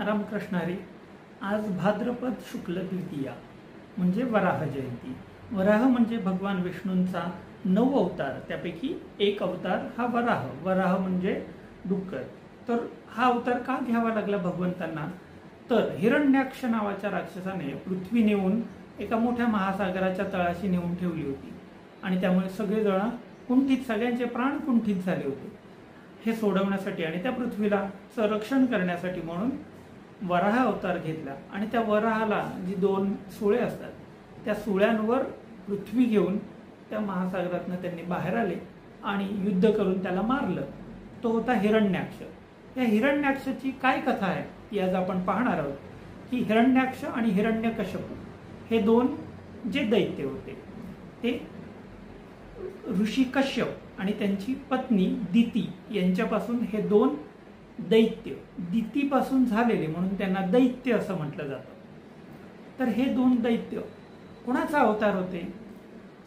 रामकृष्ण हरी. आज भाद्रपद शुक्ल द्वितीया म्हणजे वराह जयंती. वराह म्हणजे भगवान विष्णूंचा 9 अवतार, त्यापैकी एक अवतार हा वराह. वराह म्हणजे डुक्कर. तर हा अवतार का घ्यावा लागला भगवंतांना? तर हिरण्याक्ष नावाच्या राक्षसाने पृथ्वी नेऊन एका मोठ्या महासागराच्या तळाशी नेऊन ठेवली होती आणि त्यामुळे सगळेजण कुंठित, सगळ्यांचे प्राण कुंठित झाले होते. हे सोडवण्यासाठी आणि त्या पृथ्वीला संरक्षण करण्यासाठी म्हणून वराह अवतार घेतला आणि त्या वराहाला जी 2 सुळे असतात त्या सुळ्यांवर पृथ्वी घेऊन त्या महासागरातनं त्यांनी बाहेर आले आणि युद्ध करून त्याला मारलं. तो होता हिरण्याक्ष. या हिरण्याक्षाची काय कथा आहे ती आज आपण पाहणार आहोत. की हिरण्याक्ष आणि हिरण्यकश्यप हे 2 जे दैत्य होते ते ऋषी कश्यप आणि त्यांची पत्नी दिती यांच्यापासून हे 2 दैत्य, दितीपासून झालेले म्हणून त्यांना दैत्य असं म्हटलं जातं. तर हे 2 दैत्य कोणाचा अवतार होते?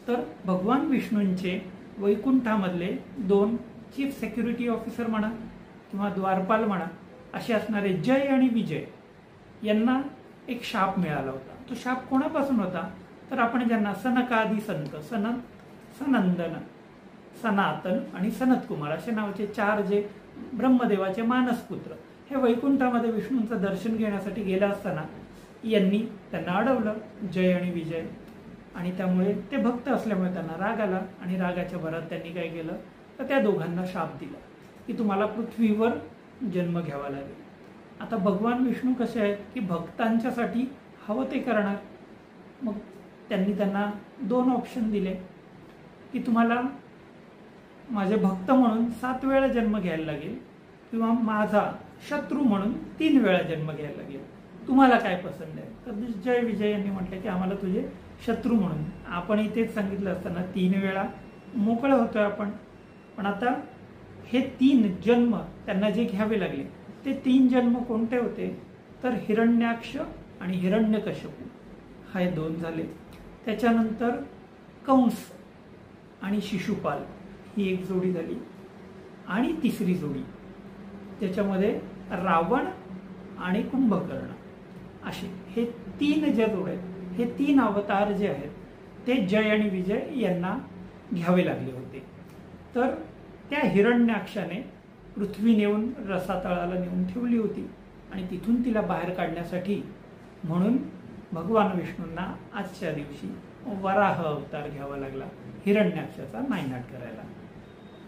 तर भगवान विष्णूंचे वैकुंठामधले 2 चीफ सिक्युरिटी ऑफिसर म्हणा किंवा द्वारपाल म्हणा असे असणारे जय आणि विजय यांना एक शाप मिळाला होता. तो शाप कोणापासून होता? तर आपण ज्यांना सनकादी संत, सनंदन, सनातन आणि सनत कुमार असे नावाचे 4 जे ब्रह्मदेवाचे मानसपुत्र हे वैकुंठामध्ये विष्णूंचं दर्शन घेण्यासाठी गेला असताना यांनी त्यांना अडवलं, जय आणि विजय. आणि त्यामुळे ते भक्त असल्यामुळे त्यांना राग आला आणि रागाच्या भरात त्यांनी काय केलं तर त्या दोघांना शाप दिला की तुम्हाला पृथ्वीवर जन्म घ्यावा लागेल. आता भगवान विष्णू कसे आहेत की भक्तांच्यासाठी हवं ते करणार. मग त्यांनी त्यांना 2 ऑप्शन दिले की तुम्हाला माझे भक्त म्हणून 7 वेळा जन्म घ्यायला लागेल किंवा माझा शत्रू म्हणून 3 वेळा जन्म घ्यायला लागेल. तुम्हाला काय पसंत आहे? तर जय विजय यांनी म्हटलं की आम्हाला तुझे शत्रू म्हणून. आपण इथेच सांगितलं असताना 3 वेळा मोकळं होतोय आपण. पण आता हे 3 जन्म त्यांना जे घ्यावे लागले ते 3 जन्म कोणते होते? तर हिरण्याक्ष आणि हिरण्यकश्यप हे 2 झाले. त्याच्यानंतर कंस आणि शिशुपाल ही एक जोडी झाली आणि तिसरी जोडी त्याच्यामध्ये रावण आणि कुंभकर्ण असे हे 3 जे जोड आहेत, हे 3 अवतार जे आहेत ते जय आणि विजय यांना घ्यावे लागले होते. तर त्या हिरण्याक्षाने पृथ्वी नेऊन रसातळाला नेऊन ठेवली होती आणि तिथून तिला बाहेर काढण्यासाठी म्हणून भगवान विष्णूंना आजच्या दिवशी वराह अवतार घ्यावा लागला हिरण्याक्षाचा नायनाट करायला.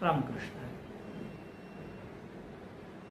रामकृष्ण.